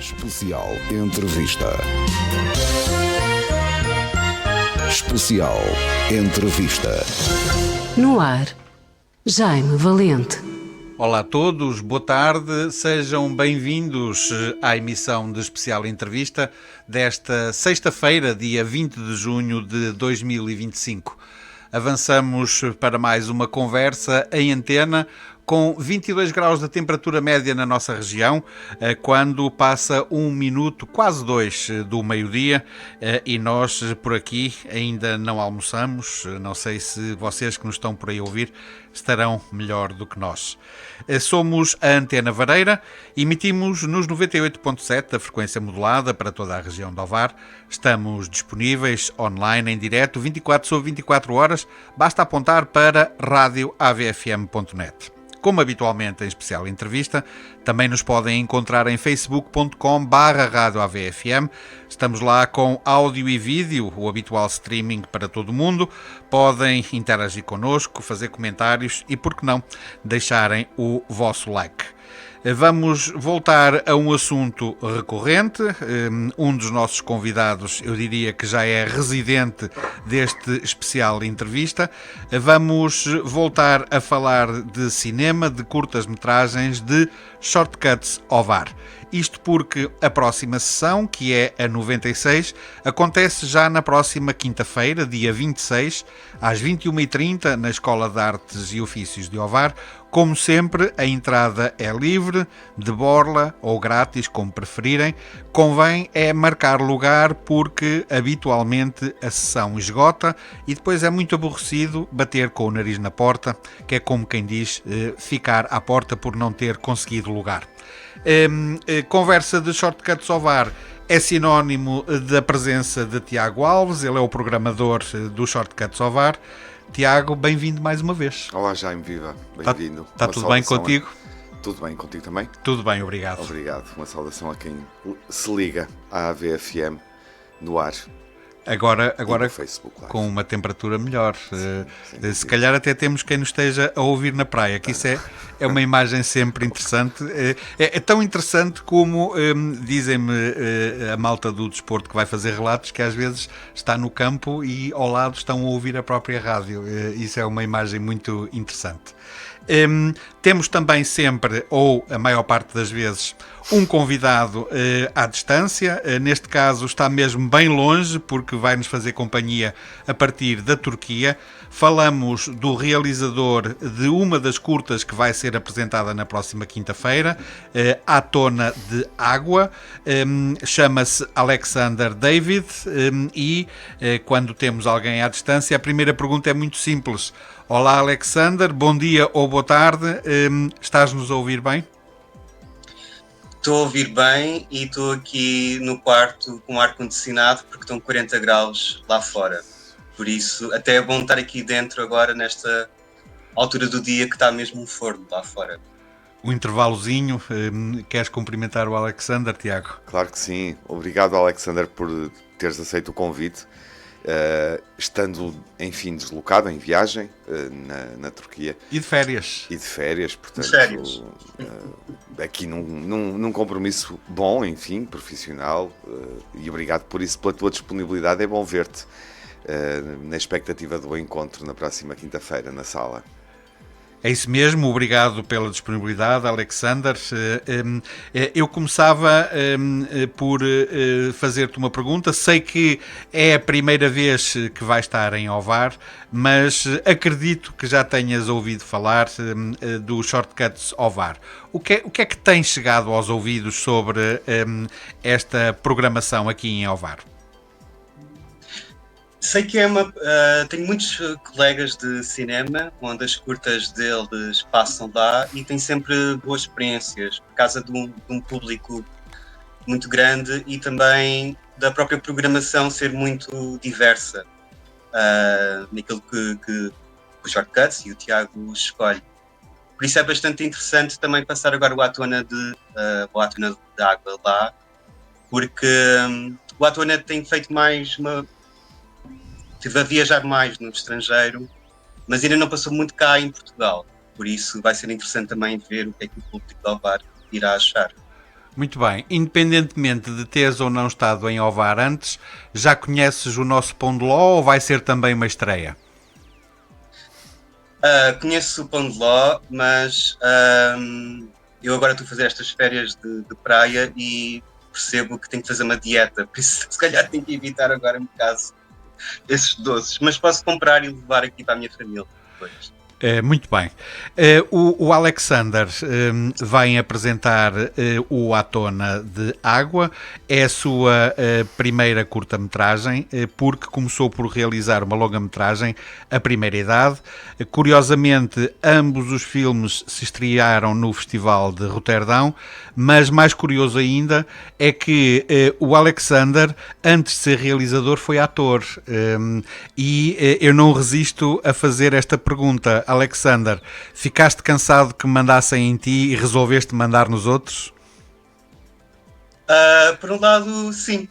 Especial Entrevista. Especial Entrevista. No ar, Jaime Valente. Olá a todos, boa tarde, sejam bem-vindos à emissão de Especial Entrevista desta sexta-feira, dia 20 de junho de 2025. Avançamos para mais uma conversa em antena com 22 graus de temperatura média na nossa região, quando passa 1 minuto, quase 2 do meio-dia, e nós por aqui ainda não almoçamos. Não sei se vocês que nos estão por aí a ouvir estarão melhor do que nós. Somos a Antena Vareira, emitimos nos 98.7 da frequência modulada para toda a região de Ovar. Estamos disponíveis online em direto 24 sobre 24 horas, basta apontar para radioavfm.net. Como habitualmente em Especial Entrevista, também nos podem encontrar em facebook.com/radioavfm. Estamos lá com áudio e vídeo, o habitual streaming para todo o mundo. Podem interagir connosco, fazer comentários e, por que não, deixarem o vosso like. Vamos voltar a um assunto recorrente. Um dos nossos convidados, eu diria que já é residente deste Especial Entrevista. Vamos voltar a falar de cinema, de curtas-metragens, de Shortcuts Ovar. Isto porque a próxima sessão, que é a 96, acontece já na próxima quinta-feira, dia 26, às 21h30, na Escola de Artes e Ofícios de Ovar. Como sempre, a entrada é livre, de borla ou grátis, como preferirem. Convém é marcar lugar porque habitualmente a sessão esgota e depois é muito aborrecido bater com o nariz na porta, que é como quem diz, ficar à porta por não ter conseguido lugar. Conversa de Shortcuts Ovar é sinónimo da presença de Tiago Alves, ele é o programador do Shortcuts Ovar. Tiago, bem-vindo mais uma vez. Olá Jaime, viva, bem-vindo. Está tudo bem contigo? Tudo bem contigo também? Tudo bem, obrigado. Obrigado, uma saudação a quem se liga à AVFM no ar. Agora Facebook, claro. Com uma temperatura melhor. Sim. Se calhar até temos quem nos esteja a ouvir na praia, que isso é uma imagem sempre interessante. É tão interessante como dizem-me a malta do desporto que vai fazer relatos, que às vezes está no campo e ao lado estão a ouvir a própria rádio. Isso é uma imagem muito interessante. Temos também sempre, ou a maior parte das vezes, um convidado à distância. Neste caso está mesmo bem longe, porque vai-nos fazer companhia a partir da Turquia. Falamos do realizador de uma das curtas que vai ser apresentada na próxima quinta-feira, À Tona de Água. Chama-se Alexander David e quando temos alguém à distância, a primeira pergunta é muito simples. Olá Alexander, bom dia ou boa tarde, estás-nos a ouvir bem? Estou a ouvir bem e estou aqui no quarto com ar-condicionado porque estão 40 graus lá fora. Por isso, até é bom estar aqui dentro agora nesta altura do dia que está mesmo um forno lá fora. Um intervalozinho, queres cumprimentar o Alexander, Tiago? Claro que sim, obrigado Alexander por teres aceito o convite. Estando, enfim, deslocado em viagem na Turquia. E de férias. Portanto, de férias. Aqui num compromisso bom, enfim, profissional, e obrigado por isso, pela tua disponibilidade. É bom ver-te na expectativa do encontro na próxima quinta-feira na sala. É isso mesmo, obrigado pela disponibilidade, Alexander. Eu começava por fazer-te uma pergunta. Sei que é a primeira vez que vais estar em Ovar, mas acredito que já tenhas ouvido falar do Shortcuts Ovar. O que é que tem chegado aos ouvidos sobre esta programação aqui em Ovar? Sei que tenho muitos colegas de cinema, onde as curtas deles passam lá e tenho sempre boas experiências, por causa de um público muito grande e também da própria programação ser muito diversa, naquilo que o Shortcuts e o Tiago escolhe. Por isso é bastante interessante também passar agora o À Tona de Água lá, porque o À Tona tem feito mais estive a viajar mais no estrangeiro, mas ainda não passou muito cá em Portugal. Por isso vai ser interessante também ver o que é que o público de Ovar irá achar. Muito bem. Independentemente de teres ou não estado em Ovar antes, já conheces o nosso Pão de Ló ou vai ser também uma estreia? Conheço o Pão de Ló, mas eu agora estou a fazer estas férias de praia e percebo que tenho que fazer uma dieta, por isso se calhar tenho que evitar agora um bocado esses doces, mas posso comprar e levar aqui para a minha família depois. Muito bem. O Alexander vai apresentar o Atona de Água. É a sua primeira curta-metragem, porque começou por realizar uma longa-metragem, A Primeira Idade. Curiosamente, ambos os filmes se estrearam no Festival de Roterdão, mas mais curioso ainda é que o Alexander, antes de ser realizador, foi ator. E eu não resisto a fazer esta pergunta. Alexander, ficaste cansado que mandassem em ti e resolveste mandar nos outros? Por um lado, sim.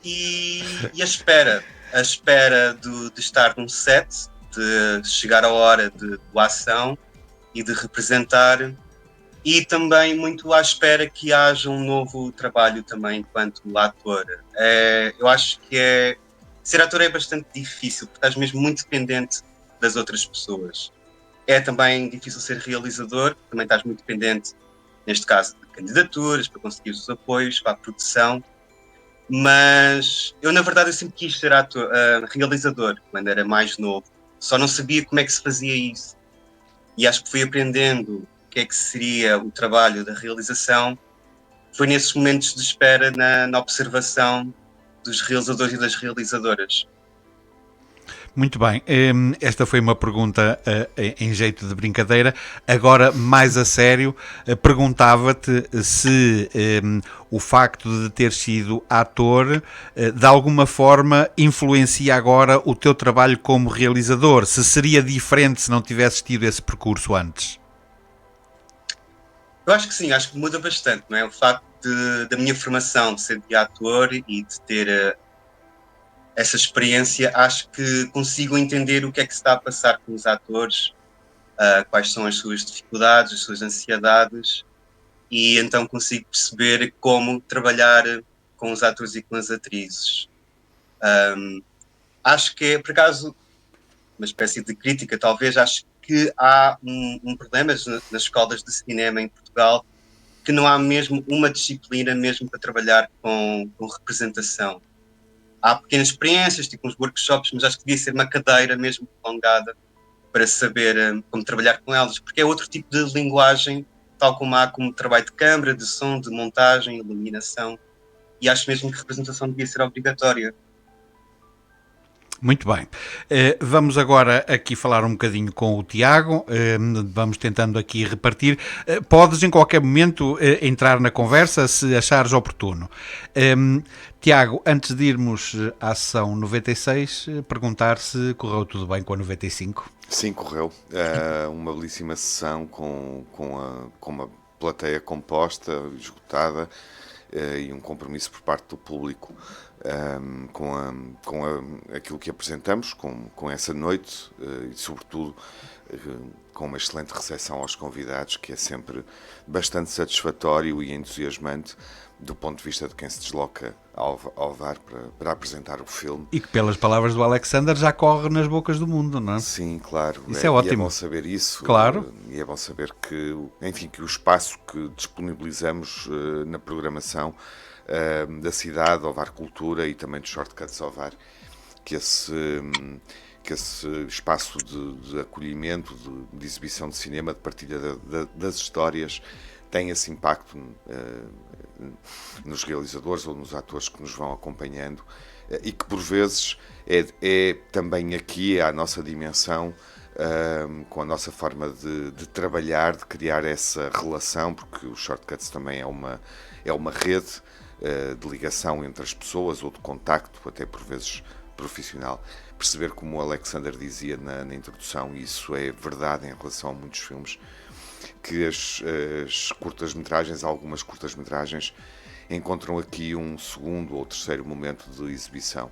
E a espera de estar num set, de chegar a hora de ação e de representar, e também muito à espera que haja um novo trabalho também enquanto ator. Eu acho que ser ator é bastante difícil, porque estás mesmo muito dependente das outras pessoas. É também difícil ser realizador, também estás muito dependente, neste caso, de candidaturas, para conseguir os apoios, para a produção. Mas eu, na verdade, eu sempre quis ser realizador, quando era mais novo. Só não sabia como é que se fazia isso. E acho que fui aprendendo o que é que seria o trabalho da realização. Foi nesses momentos de espera, na observação dos realizadores e das realizadoras. Muito bem, esta foi uma pergunta em jeito de brincadeira. Agora, mais a sério, perguntava-te se o facto de ter sido ator de alguma forma influencia agora o teu trabalho como realizador, se seria diferente se não tivesses tido esse percurso antes. Eu acho que sim, acho que muda bastante, não é? O facto da minha formação de ser de ator e de ter essa experiência, acho que consigo entender o que é que se está a passar com os atores, quais são as suas dificuldades, as suas ansiedades, e então consigo perceber como trabalhar com os atores e com as atrizes. Acho que é, por acaso, uma espécie de crítica, talvez, acho que há um problema nas escolas de cinema em Portugal, que não há mesmo uma disciplina mesmo para trabalhar com representação. Há pequenas experiências, tipo uns workshops, mas acho que devia ser uma cadeira mesmo prolongada para saber como trabalhar com elas, porque é outro tipo de linguagem, tal como há como trabalho de câmara, de som, de montagem, iluminação, e acho mesmo que a representação devia ser obrigatória. Muito bem. Vamos agora aqui falar um bocadinho com o Tiago, vamos tentando aqui repartir. Podes em qualquer momento entrar na conversa se achares oportuno. Tiago, antes de irmos à sessão 96, perguntar se correu tudo bem com a 95? Sim, correu. Uma belíssima sessão com uma plateia composta, esgotada, e um compromisso por parte do público com aquilo que apresentamos, com essa noite e, sobretudo, com uma excelente recepção aos convidados, que é sempre bastante satisfatório e entusiasmante do ponto de vista de quem se desloca ao VAR para apresentar o filme. E que, pelas palavras do Alexander, já corre nas bocas do mundo, não é? Sim, claro. Isso é ótimo. E é bom saber isso. Claro. E é bom saber que, enfim, que o espaço que disponibilizamos na programação da cidade, ao VAR Cultura e também dos Shortcuts ao VAR, que esse espaço de acolhimento, de exibição de cinema, de partilha das histórias, tem esse impacto nos realizadores ou nos atores que nos vão acompanhando, e que por vezes é também aqui a nossa dimensão, com a nossa forma de trabalhar, de criar essa relação, porque os Shortcuts também é uma rede de ligação entre as pessoas, ou de contacto, até por vezes profissional. Perceber, como o Alexander dizia na introdução, e isso é verdade em relação a muitos filmes, que as curtas-metragens, algumas curtas-metragens, encontram aqui um segundo ou terceiro momento de exibição,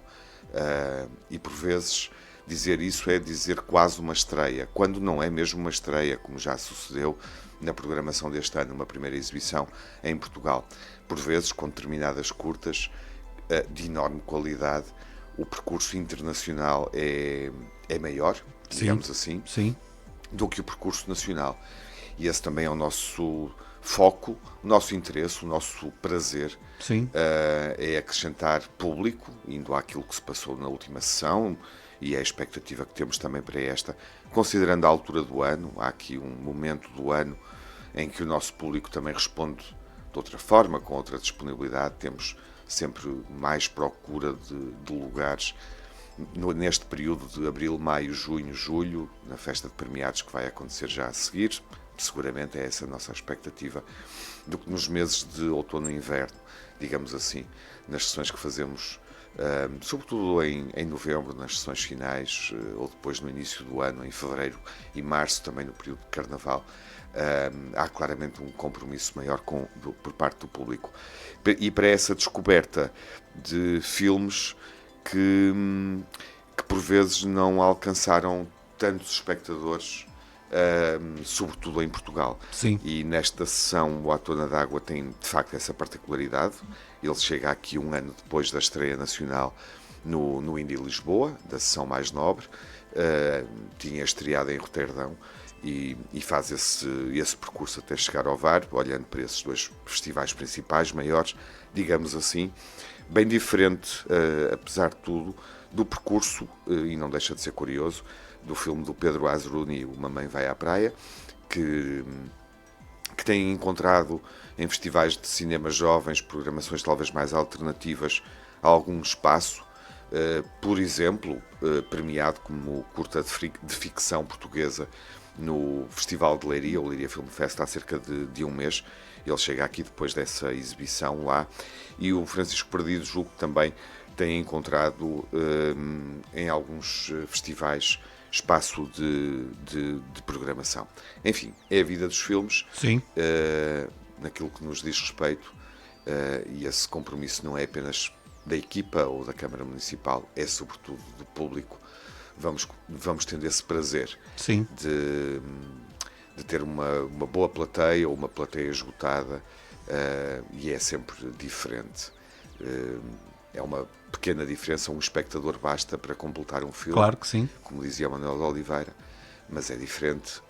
e por vezes dizer isso é dizer quase uma estreia, quando não é mesmo uma estreia, como já sucedeu na programação deste ano, uma primeira exibição em Portugal. Por vezes, com determinadas curtas de enorme qualidade, o percurso internacional é maior, digamos assim, do que o percurso nacional. E esse também é o nosso foco, o nosso interesse, o nosso prazer. É acrescentar público, indo àquilo que se passou na última sessão, e é a expectativa que temos também para esta, considerando a altura do ano. Há aqui um momento do ano em que o nosso público também responde de outra forma, com outra disponibilidade. Temos sempre mais procura de lugares neste período de abril, maio, junho, julho, na festa de premiados que vai acontecer já a seguir. Seguramente é essa a nossa expectativa, do que nos meses de outono e inverno, digamos assim, nas sessões que fazemos, sobretudo em novembro, nas sessões finais, ou depois no início do ano, em fevereiro e março, também no período de carnaval. Há claramente um compromisso maior por parte do público. E para essa descoberta de filmes que por vezes não alcançaram tantos espectadores, sobretudo em Portugal. E nesta sessão o A Tona d'Água tem de facto essa particularidade. Ele chega aqui um ano depois da estreia nacional no Indie Lisboa, da sessão mais nobre. Tinha estreado em Roterdão e faz esse percurso até chegar ao VAR, olhando para esses dois festivais principais, maiores, digamos assim, bem diferente, apesar de tudo, do percurso, e não deixa de ser curioso, do filme do Pedro Azeruni, Uma Mãe Vai à Praia, que tem encontrado em festivais de cinema jovens, programações talvez mais alternativas, algum espaço. Por exemplo, premiado como curta de ficção portuguesa no Festival de Leiria, o Leiria Film Fest, há cerca de um mês. Ele chega aqui depois dessa exibição lá. E o Francisco Perdido, julgo que também tem encontrado em alguns festivais espaço de programação. Enfim, é a vida dos filmes, naquilo que nos diz respeito, e esse compromisso não é apenas da equipa ou da Câmara Municipal, é sobretudo do público. Vamos tendo esse prazer de ter uma boa plateia ou uma plateia esgotada, e é sempre diferente. É uma pequena diferença, um espectador basta para completar um filme, claro que sim, como dizia Manuel de Oliveira, mas é diferente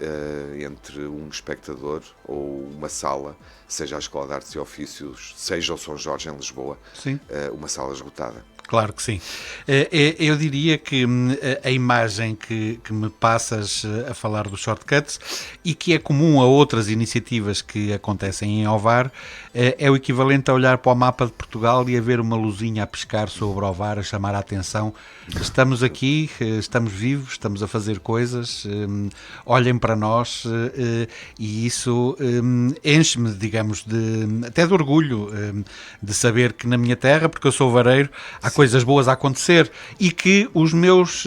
entre um espectador ou uma sala, seja a Escola de Artes e Ofícios, seja o São Jorge em Lisboa, uma sala esgotada. Claro que sim. Eu diria que a imagem que me passas a falar dos shortcuts, e que é comum a outras iniciativas que acontecem em Ovar, é o equivalente a olhar para o mapa de Portugal e a ver uma luzinha a pescar sobre Ovar, a chamar a atenção. Estamos aqui, estamos vivos, estamos a fazer coisas, olhem para nós, e isso enche-me, digamos, até de orgulho, de saber que na minha terra, porque eu sou vareiro, há coisas boas a acontecer e que os meus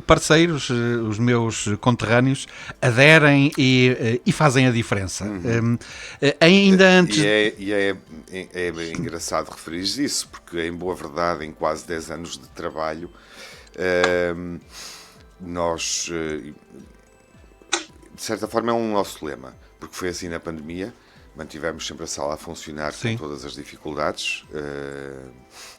parceiros, os meus conterrâneos aderem e fazem a diferença. Ainda antes... E é engraçado referir isso, porque em boa verdade, em quase 10 anos de trabalho, nós, de certa forma, é um nosso lema, porque foi assim na pandemia. Mantivemos sempre a sala a funcionar com todas as dificuldades.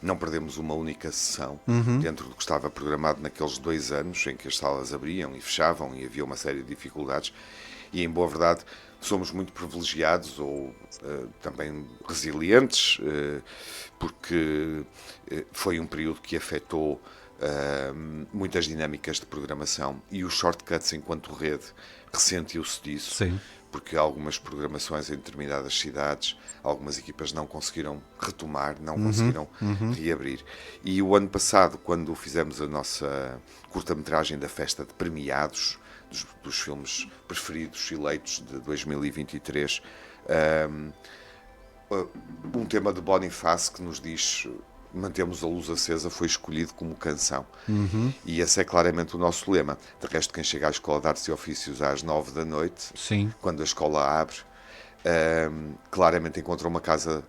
Não perdemos uma única sessão dentro do que estava programado naqueles 2 anos em que as salas abriam e fechavam e havia uma série de dificuldades. E, em boa verdade, somos muito privilegiados ou também resilientes, porque foi um período que afetou muitas dinâmicas de programação, e os shortcuts, enquanto rede, ressentiu-se disso. Porque algumas programações em determinadas cidades, algumas equipas não conseguiram retomar, não conseguiram reabrir. E o ano passado, quando fizemos a nossa curta-metragem da festa de premiados, dos filmes preferidos eleitos de 2023, um tema de Bonifácio que nos diz: mantemos a luz acesa, foi escolhido como canção. E esse é claramente o nosso lema. De resto, quem chega à Escola de Artes e Ofícios às 9 da noite, quando a escola abre, claramente encontra uma casa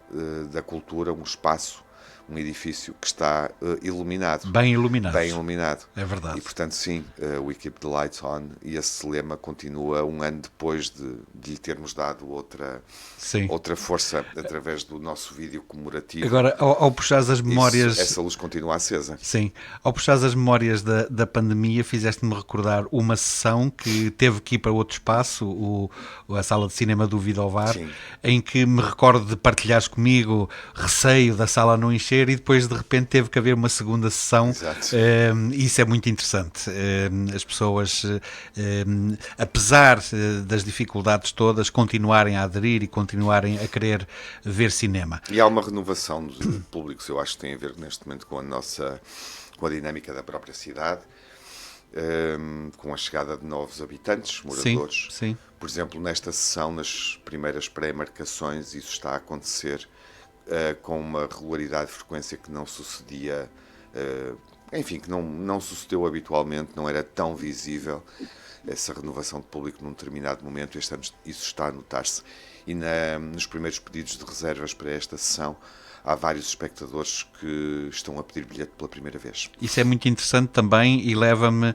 da cultura, um espaço, um edifício que está iluminado. Bem iluminado. Bem iluminado. É verdade. E, portanto, sim, We Keep the Lights On, e esse lema continua um ano depois de lhe termos dado outra força através do nosso vídeo comemorativo. Agora, ao puxares as memórias... essa luz continua acesa. Sim. Ao puxares as memórias da pandemia, fizeste-me recordar uma sessão que teve que ir para outro espaço, a sala de cinema do Vidovar, em que me recordo de partilhares comigo receio da sala não encher, e depois de repente teve que haver uma segunda sessão. Isso é muito interessante. As pessoas, apesar das dificuldades todas, continuarem a aderir e continuarem a querer ver cinema. E há uma renovação dos públicos, eu acho que tem a ver neste momento com a dinâmica da própria cidade, com a chegada de novos habitantes, moradores. Sim. Por exemplo, nesta sessão, nas primeiras pré-marcações, isso está a acontecer com uma regularidade de frequência que não sucedia, que não sucedeu habitualmente, não era tão visível essa renovação de público num determinado momento. Este ano isso está a notar-se. E nos primeiros pedidos de reservas para esta sessão, há vários espectadores que estão a pedir bilhete pela primeira vez. Isso é muito interessante também e leva-me...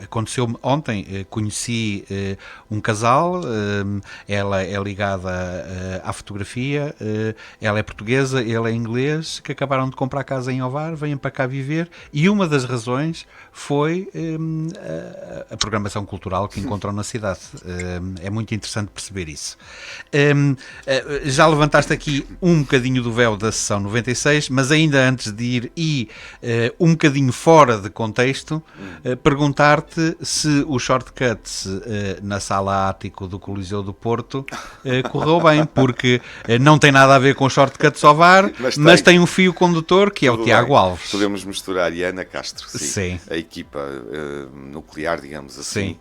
aconteceu-me ontem, conheci um casal, ela é ligada à fotografia, ela é portuguesa, ele é inglês, que acabaram de comprar casa em Ovar, vêm para cá viver, e uma das razões foi a programação cultural que encontram na cidade. É muito interessante perceber isso. Já levantaste aqui um bocadinho do véu da sessão 96, mas ainda antes de ir um bocadinho fora de contexto, perguntar-te se o shortcut na sala ático do Coliseu do Porto correu bem, porque não tem nada a ver com shortcut Ovar, mas tem um fio condutor que é o Tiago Alves. Podemos misturar e Ana Castro, sim. A equipa nuclear, digamos assim,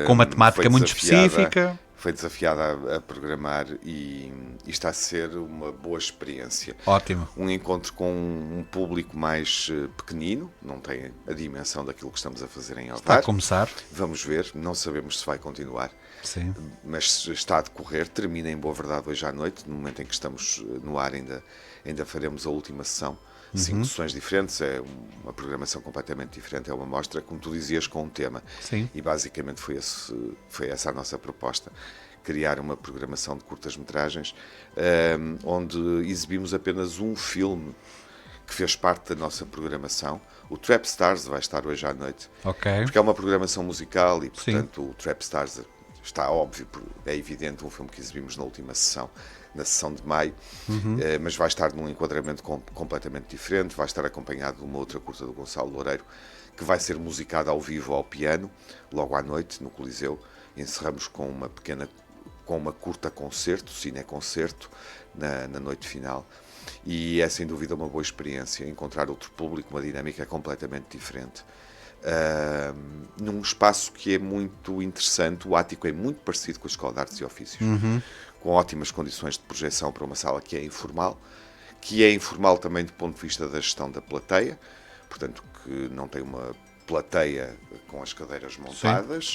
com uma temática muito específica. Foi desafiada a programar e está a ser uma boa experiência. Ótimo. Um encontro com um público mais pequenino, não tem a dimensão daquilo que estamos a fazer em Ovar. Está a começar. Vamos ver, não sabemos se vai continuar. Sim. Mas está a decorrer, termina em boa verdade hoje à noite, no momento em que estamos no ar ainda faremos a última sessão. 5 sessões diferentes, é uma programação completamente diferente, é uma mostra, como tu dizias, com um tema. Sim. E basicamente foi essa a nossa proposta, criar uma programação de curtas-metragens onde exibimos apenas um filme que fez parte da nossa programação. O Trap Stars vai estar hoje à noite, porque é uma programação musical e, portanto, o Trap Stars está óbvio, é evidente, um filme que exibimos na última sessão, na sessão de maio, mas vai estar num enquadramento completamente diferente, vai estar acompanhado de uma outra curta do Gonçalo Loureiro, que vai ser musicada ao vivo ao piano, logo à noite, no Coliseu. Encerramos com uma curta concerto, cineconcerto, na noite final. E é sem dúvida uma boa experiência, encontrar outro público, uma dinâmica completamente diferente. Num espaço que é muito interessante. O ático é muito parecido com a Escola de Artes e Ofícios, com ótimas condições de projeção para uma sala que é informal também do ponto de vista da gestão da plateia, portanto que não tem uma plateia com as cadeiras montadas,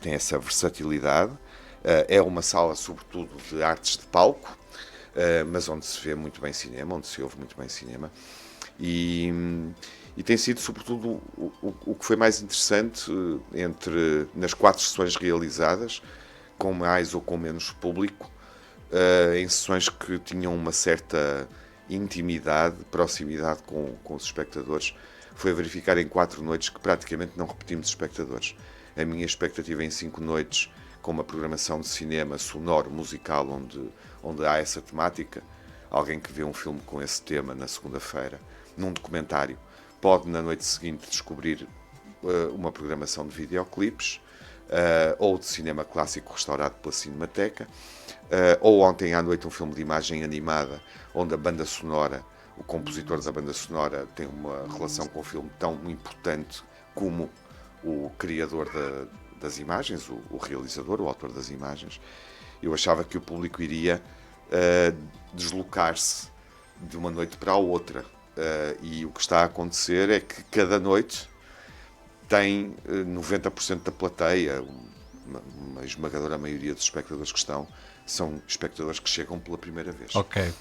tem essa versatilidade, é uma sala sobretudo de artes de palco, mas onde se vê muito bem cinema, onde se ouve muito bem cinema, e tem sido sobretudo o que foi mais interessante nas 4 sessões realizadas, com mais ou com menos público, em sessões que tinham uma certa intimidade, proximidade com os espectadores. Foi a verificar em 4 noites que praticamente não repetimos espectadores. A minha expectativa em 5 noites, com uma programação de cinema sonoro, musical, onde há essa temática, alguém que vê um filme com esse tema na segunda-feira, num documentário, pode na noite seguinte descobrir uma programação de videoclipes, ou de cinema clássico restaurado pela Cinemateca, ou ontem à noite um filme de imagem animada, onde a banda sonora, o compositor da banda sonora tem uma relação com o filme tão importante como o criador das imagens, o realizador, o autor das imagens. Eu achava que o público iria deslocar-se de uma noite para a outra, e o que está a acontecer é que cada noite tem 90% da plateia, uma esmagadora maioria dos espectadores que estão, são espectadores que chegam pela primeira vez. Ok.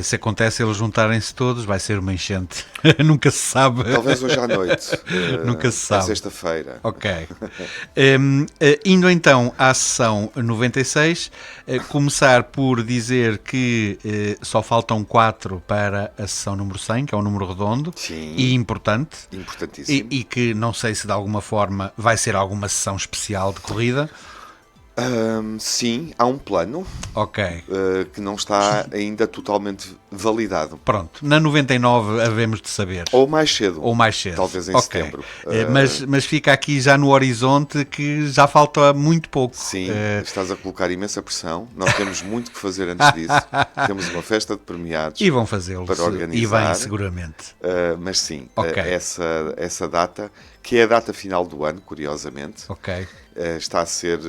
Se acontece eles juntarem-se todos, vai ser uma enchente. Nunca se sabe. Talvez hoje à noite. Nunca se à sabe. sexta-feira. Ok. Indo então à sessão 96, começar por dizer que só faltam 4 para a sessão número 100, que é um número redondo. Sim. E importante. Importantíssimo. E que não sei se de alguma forma vai ser alguma sessão especial de corrida. Sim, há um plano Ok. que não está ainda totalmente validado. Pronto. Na 99 havemos de saber. Ou mais cedo. Talvez em Ok. setembro. Mas fica aqui já no horizonte que já falta muito pouco. Sim, estás a colocar imensa pressão. Nós temos muito que fazer antes disso. Temos uma festa de premiados. E vão fazê-lo. Para organizar. E bem, seguramente. Mas sim, Ok. essa data, que é a data final do ano, curiosamente, Ok. está a ser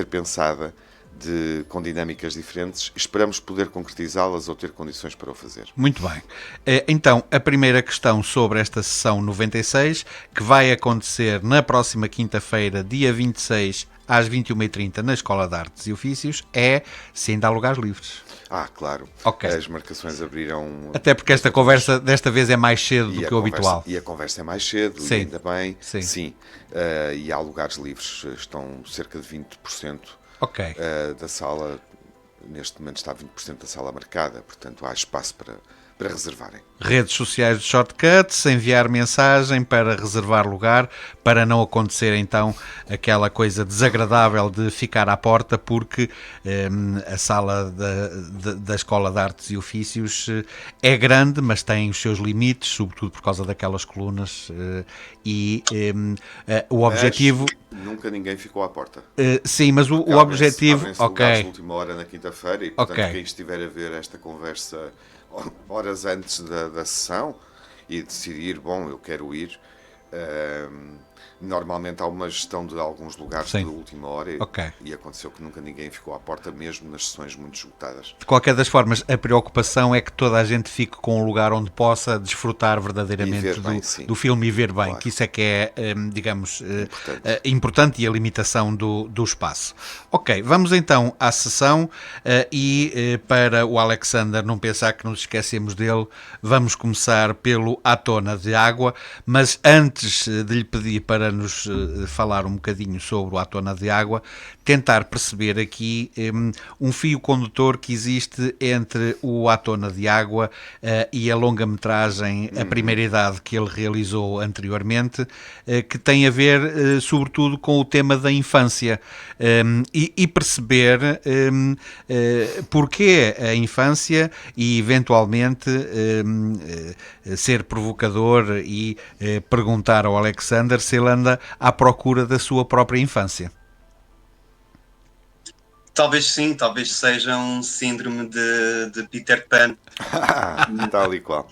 pensada com dinâmicas diferentes. Esperamos poder concretizá-las ou ter condições para o fazer. Muito bem. Então, a primeira questão sobre esta sessão 96, que vai acontecer na próxima quinta-feira, dia 26, às 21h30, na Escola de Artes e Ofícios, é se ainda há lugares livres. Claro. Ok. As marcações abriram... Até porque esta conversa desta vez é mais cedo do que o habitual. E a conversa é mais cedo, Sim. e ainda bem. Sim. E há lugares livres, estão cerca de 20%. Ok. Da sala, neste momento está 20% da sala marcada, portanto há espaço para reservarem. Redes sociais de Shortcuts, enviar mensagem para reservar lugar, para não acontecer então aquela coisa desagradável de ficar à porta, porque a sala da Escola de Artes e Ofícios é grande, mas tem os seus limites, sobretudo por causa daquelas colunas, o objetivo... Nunca ninguém ficou à porta. Sim, mas o objetivo... Abrem-se lugares de última hora na quinta-feira e, portanto, quem estiver a ver esta conversa horas antes da sessão e decidir, bom, eu quero ir, normalmente há uma gestão de alguns lugares de última hora e aconteceu que nunca ninguém ficou à porta, mesmo nas sessões muito esgotadas. De qualquer das formas, a preocupação é que toda a gente fique com um lugar onde possa desfrutar verdadeiramente do filme e ver bem, claro. Que isso é que é, digamos, importante, e a limitação do espaço. Ok, vamos então à sessão e para o Alexander não pensar que nos esquecemos dele, vamos começar pelo A Tona de Água, mas antes de lhe pedir para nos falar um bocadinho sobre o A Tona de Água, tentar perceber aqui um fio condutor que existe entre o A Tona de Água e a longa-metragem A Primeira Idade que ele realizou anteriormente, que tem a ver sobretudo com o tema da infância e perceber porquê a infância e eventualmente ser provocador e perguntar ao Alexander se ele anda à procura da sua própria infância. Talvez sim, talvez seja um síndrome de Peter Pan. Tal e qual.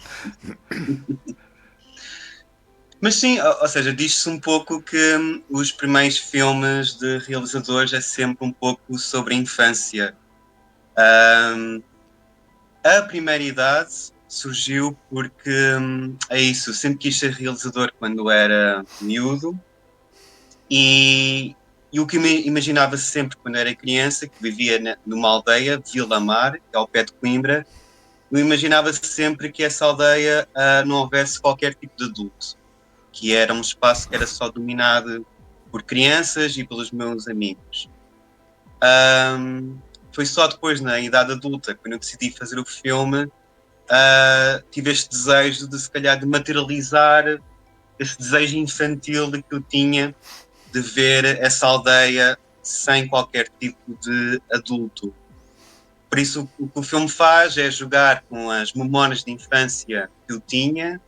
Mas sim, ou seja, diz-se um pouco que os primeiros filmes de realizadores é sempre um pouco sobre a infância. A Primeira Idade surgiu porque é isso, eu sempre quis ser realizador quando era miúdo e o que eu imaginava sempre quando era criança, que vivia numa aldeia de Vila Mar, ao pé de Coimbra, eu imaginava sempre que essa aldeia não houvesse qualquer tipo de adulto, que era um espaço que era só dominado por crianças e pelos meus amigos. Foi só depois, na idade adulta, quando eu decidi fazer o filme, tive este desejo de, se calhar, de materializar esse desejo infantil que eu tinha de ver essa aldeia sem qualquer tipo de adulto. Por isso, o que o filme faz é jogar com as memórias de infância que eu tinha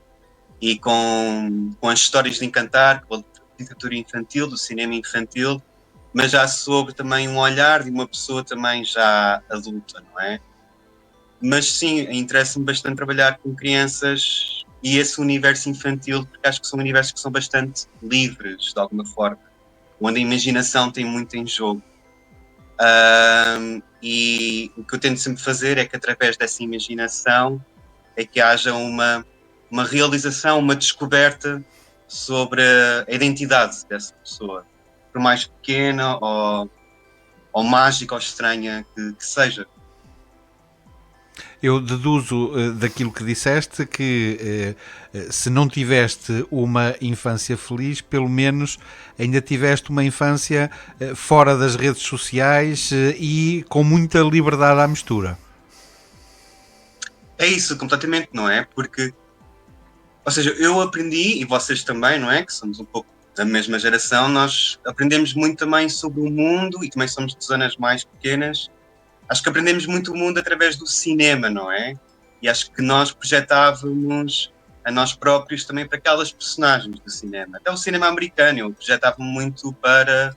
e com as histórias de encantar, com a literatura infantil, do cinema infantil, mas já sobre também um olhar de uma pessoa também já adulta, não é? Mas sim, interessa-me bastante trabalhar com crianças e esse universo infantil, porque acho que são universos que são bastante livres, de alguma forma, onde a imaginação tem muito em jogo. E o que eu tento sempre fazer é que, através dessa imaginação, é que haja uma realização, uma descoberta sobre a identidade dessa pessoa, por mais pequena ou mágica ou estranha que seja. Eu deduzo daquilo que disseste que se não tiveste uma infância feliz, pelo menos ainda tiveste uma infância fora das redes sociais e com muita liberdade à mistura. É isso, completamente, não é? Porque, ou seja, eu aprendi, e vocês também, não é? Que somos um pouco da mesma geração, nós aprendemos muito também sobre o mundo e também somos de zonas mais pequenas. Acho que aprendemos muito o mundo através do cinema, não é? E acho que nós projetávamos a nós próprios também para aquelas personagens do cinema. Até o cinema americano, eu projetava muito para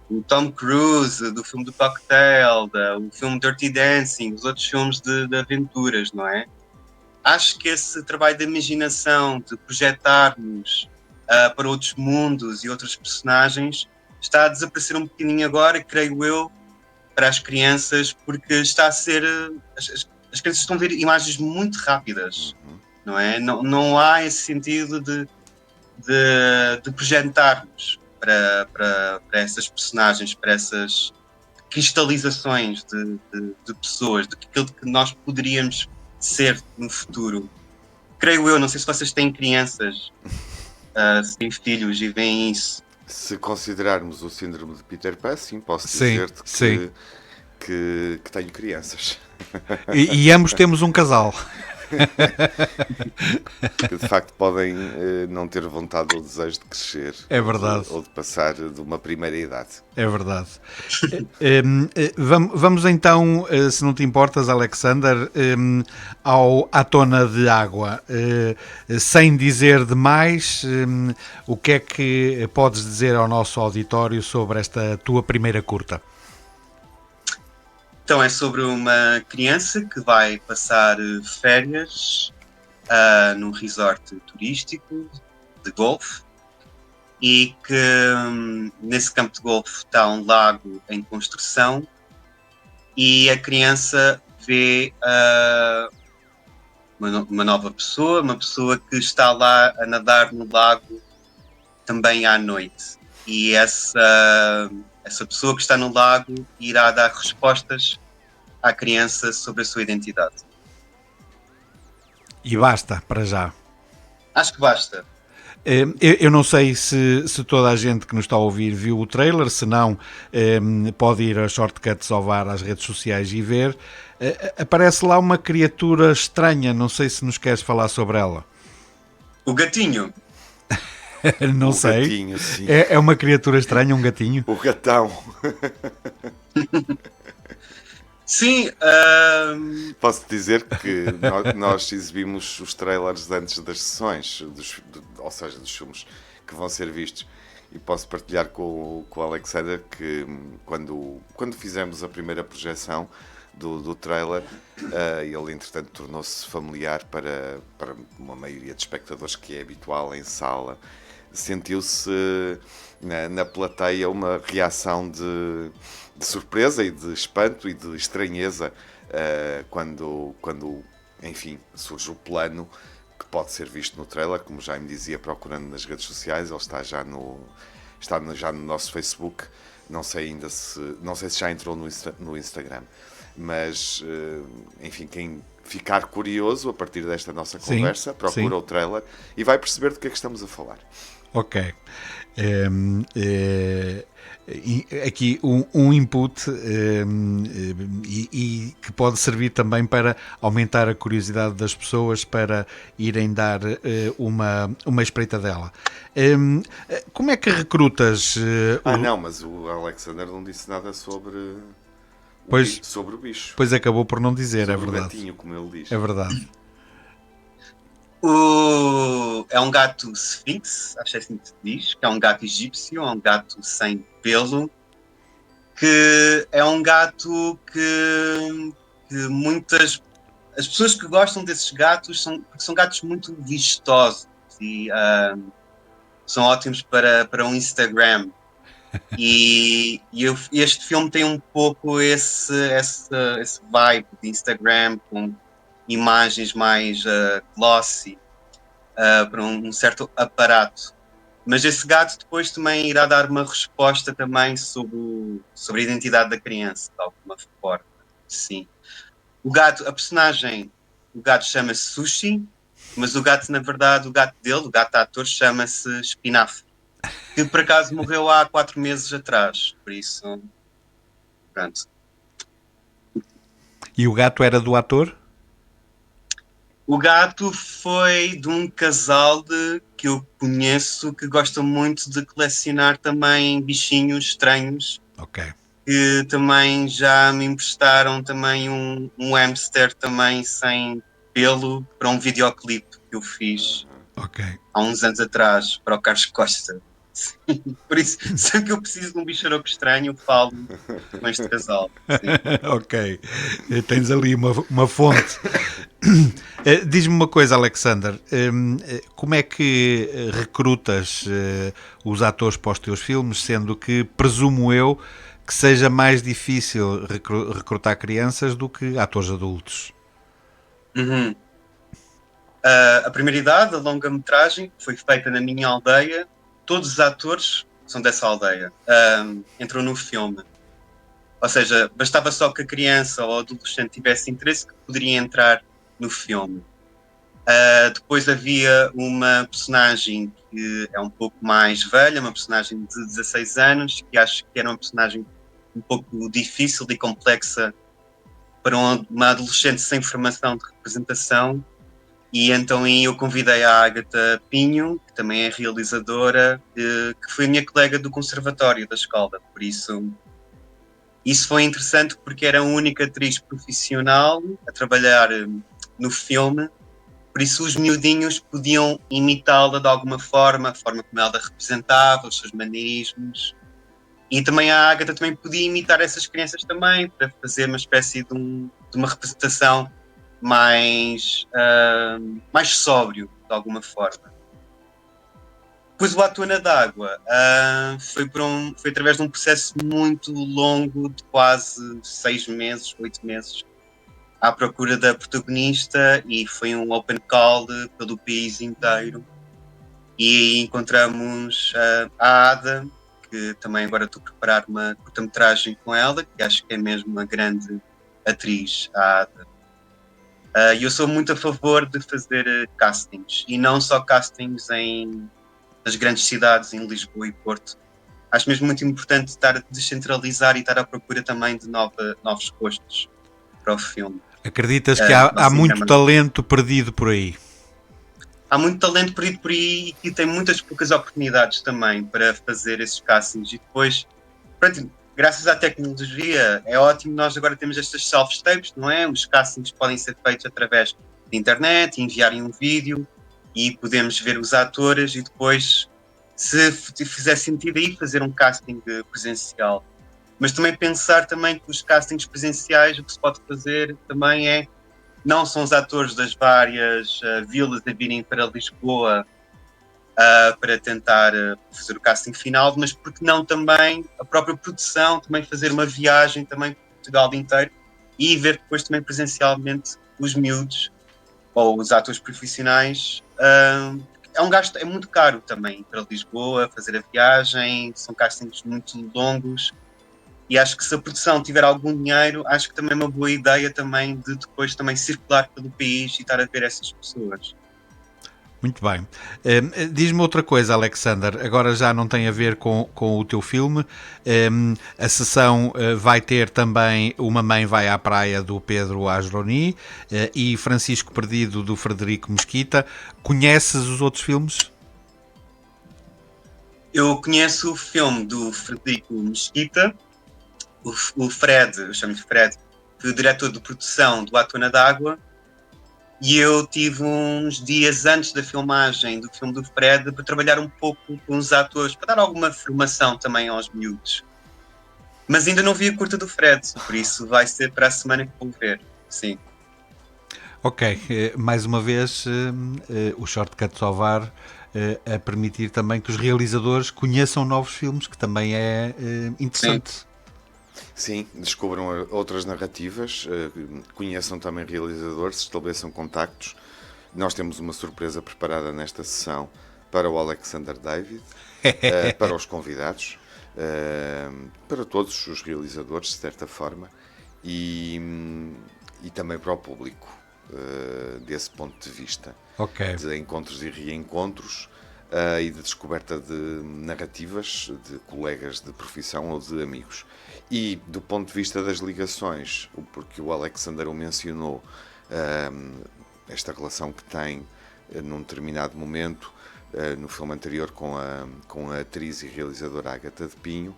o Tom Cruise, do filme do Cocktail, o filme Dirty Dancing, os outros filmes de aventuras, não é? Acho que esse trabalho de imaginação, de projetarmos para outros mundos e outros personagens, está a desaparecer um bocadinho agora, creio eu, para as crianças, porque está a ser... As crianças estão a ver imagens muito rápidas, não é? Não há esse sentido de projetarmos para essas personagens, para essas cristalizações de pessoas, daquilo que nós poderíamos ser no futuro. Creio eu, não sei se vocês têm crianças, se têm filhos e veem isso. Se considerarmos o síndrome de Peter Pan, sim, posso Sim, dizer-te sim. que tenho crianças. E ambos temos um casal. Que de facto podem não ter vontade ou desejo de crescer. É verdade. Ou de passar de uma primeira idade. É verdade. Vamos então, se não te importas, Alexander, à tona de água. Sem dizer demais, o que é que podes dizer ao nosso auditório sobre esta tua primeira curta? Então é sobre uma criança que vai passar férias num resort turístico de golfe e que nesse campo de golfe está um lago em construção e a criança vê uma nova pessoa, uma pessoa que está lá a nadar no lago também à noite. E essa pessoa que está no lago irá dar respostas à criança sobre a sua identidade. E basta, para já. Acho que basta. Eu não sei se toda a gente que nos está a ouvir viu o trailer, se não, pode ir a Shortcuts ao VAR às redes sociais e ver. Aparece lá uma criatura estranha, não sei se nos queres falar sobre ela. O gatinho. Não O sei. gatinho, sim. É uma criatura estranha, um gatinho? O gatão. Sim. Posso dizer que nós exibimos os trailers antes das sessões, ou seja, dos filmes que vão ser vistos. E posso partilhar com o Alexander que quando fizemos a primeira projeção do trailer, ele entretanto tornou-se familiar para uma maioria de espectadores, que é habitual em sala. Sentiu-se na plateia uma reação de surpresa e de espanto e de estranheza quando enfim, surge o plano que pode ser visto no trailer, como já me dizia, procurando nas redes sociais. Ele está já no nosso Facebook. Não sei se já entrou no Instagram, mas enfim, quem ficar curioso a partir desta nossa conversa, procura o trailer e vai perceber do que é que estamos a falar. Ok. Aqui um input e que pode servir também para aumentar a curiosidade das pessoas para irem dar uma espreita dela. Como é que recrutas? Não, mas o Alexander não disse nada sobre o bicho. Pois acabou por não dizer, sobre é verdade. O gatinho, como ele diz. É verdade. É um gato Sphinx, acho que é assim que se diz, que é um gato egípcio, é um gato sem pelo, que é um gato que as pessoas que gostam desses gatos são gatos muito vistosos e são ótimos para um Instagram. E este filme tem um pouco esse vibe de Instagram, com imagens mais glossy, para um certo aparato. Mas esse gato depois também irá dar uma resposta também sobre a identidade da criança, de alguma forma. Sim. O gato, a personagem, o gato chama-se Sushi, mas o gato, na verdade, o gato dele, o gato ator, chama-se Espinafre, que por acaso morreu há 4 meses atrás. Por isso, pronto. E o gato era do ator? O gato foi de um casal que eu conheço que gosta muito de colecionar também bichinhos estranhos, Ok. que também já me emprestaram também um hamster também sem pelo para um videoclipe que eu fiz Ok. há uns anos atrás para o Carlos Costa. Sim, por isso, sempre que eu preciso de um bicharoco estranho, eu falo com este casal. Sim. Ok. Tens ali uma fonte. Diz-me uma coisa, Alexander. Como é que recrutas os atores para os teus filmes, sendo que, presumo eu, que seja mais difícil recrutar crianças do que atores adultos? Uhum. A primeira idade, a longa-metragem, foi feita na minha aldeia. Todos os atores são dessa aldeia. Entrou no filme. Ou seja, bastava só que a criança ou o adolescente tivesse interesse que poderia entrar no filme. Depois havia uma personagem que é um pouco mais velha, uma personagem de 16 anos, que acho que era uma personagem um pouco difícil e complexa para uma adolescente sem formação de representação. E então aí eu convidei a Ágata Pinho, que também é realizadora, que foi a minha colega do conservatório da escola. Por isso foi interessante porque era a única atriz profissional a trabalhar no filme. Por isso os miudinhos podiam imitá-la de alguma forma, a forma como ela representava, os seus maneirismos. E também a Ágata também podia imitar essas crianças também, para fazer uma espécie de uma representação mais sóbrio, de alguma forma. Depois o Atuana d'Água foi através de um processo muito longo, de quase 6 meses, 8 meses, à procura da protagonista, e foi um open call pelo país inteiro. E aí encontramos a Ada, que também agora estou a preparar uma curta-metragem com ela, que acho que é mesmo uma grande atriz, a Ada. E eu sou muito a favor de fazer castings, e não só castings nas grandes cidades, em Lisboa e Porto. Acho mesmo muito importante estar a descentralizar e estar à procura também de novos rostos para o filme. Acreditas que há muito talento perdido por aí? Há muito talento perdido por aí e tem muitas poucas oportunidades também para fazer esses castings. E depois, pronto, graças à tecnologia, é ótimo, nós agora temos estas self-tapes, não é? Os castings podem ser feitos através de internet, enviarem um vídeo e podemos ver os atores e depois, se fizer sentido aí, fazer um casting presencial. Mas também pensar também que os castings presenciais, o que se pode fazer também é, não são os atores das várias vilas a virem para Lisboa para tentar fazer o casting final, mas porque não também a própria produção, também fazer uma viagem também por Portugal inteiro e ver depois também presencialmente os miúdos ou os atores profissionais. É um gasto, é muito caro também para Lisboa, fazer a viagem, são castings muito longos. E acho que se a produção tiver algum dinheiro, acho que também é uma boa ideia também de depois também circular pelo país e estar a ver essas pessoas. Muito bem. Diz-me outra coisa, Alexander, agora já não tem a ver com o teu filme. A sessão vai ter também Uma Mãe Vai à Praia, do Pedro Asroni, e Francisco Perdido, do Frederico Mesquita. Conheces os outros filmes? Eu conheço o filme do Frederico Mesquita, o Fred, eu chamo-lhe Fred, foi o diretor de produção do Atuana d'Água. E eu tive uns dias antes da filmagem do filme do Fred para trabalhar um pouco com os atores, para dar alguma formação também aos miúdos. Mas ainda não vi a curta do Fred, por isso vai ser para a semana que vou ver, sim. Ok, mais uma vez o Shortcut Sovar a permitir também que os realizadores conheçam novos filmes, que também é interessante. Sim. Sim, descubram outras narrativas, conheçam também realizadores, estabeleçam contactos. Nós temos uma surpresa preparada nesta sessão para o Alexander David, para os convidados, para todos os realizadores, de certa forma. E e também para o público, desse ponto de vista. Ok. De encontros e reencontros e de descoberta de narrativas de colegas de profissão ou de amigos. E do ponto de vista das ligações, porque o Alexander o mencionou, esta relação que tem num determinado momento no filme anterior com a atriz e realizadora Ágata de Pinho.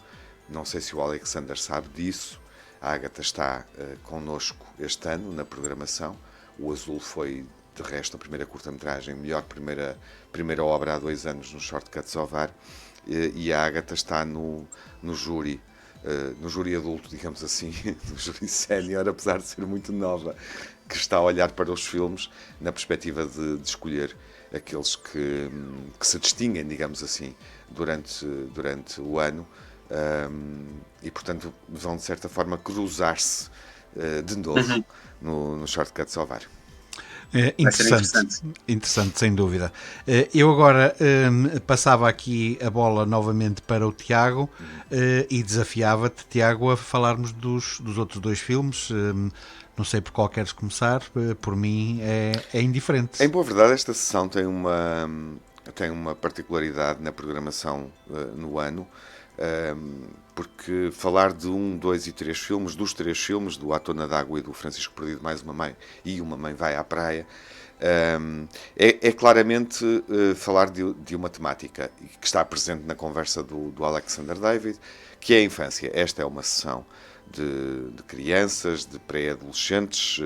Não sei se o Alexander sabe disso. A Ágata está connosco este ano na programação. O Azul foi, de resto, a primeira curta-metragem, melhor primeira obra há 2 anos no Shortcuts Ovar, e a Ágata está no júri adulto, digamos assim, no júri sénior, apesar de ser muito nova, que está a olhar para os filmes na perspectiva de escolher aqueles que se distinguem, digamos assim, durante o ano, e portanto vão de certa forma cruzar-se de novo no Shortcuts Ovar. Interessante, sem dúvida. Eu agora passava aqui a bola novamente para o Tiago e desafiava-te, Tiago, a falarmos dos outros 2 filmes. Não sei por qual queres começar, por mim é indiferente. Em boa verdade, esta sessão tem uma particularidade na programação no ano, porque falar de 1, 2 e 3 filmes, dos 3 filmes, do A Tona d'Água e do Francisco Perdido, Mais uma Mãe e Uma Mãe Vai à Praia, é claramente falar de uma temática que está presente na conversa do Alexander David, que é a infância. Esta é uma sessão de crianças, de pré-adolescentes,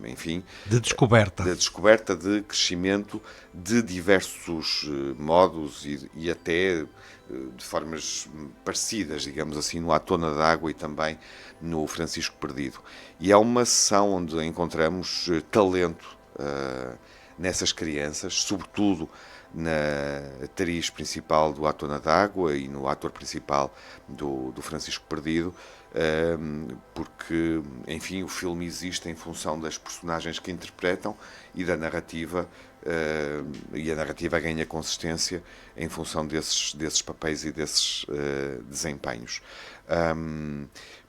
enfim. De descoberta. De crescimento, de diversos modos e até de formas parecidas, digamos assim, no A Tona d'Água e também no Francisco Perdido. E é uma sessão onde encontramos talento nessas crianças, sobretudo na atriz principal do A Tona d'Água e no ator principal do Francisco Perdido, porque, enfim, o filme existe em função das personagens que interpretam e da narrativa, e a narrativa ganha consistência em função desses papéis e desses desempenhos.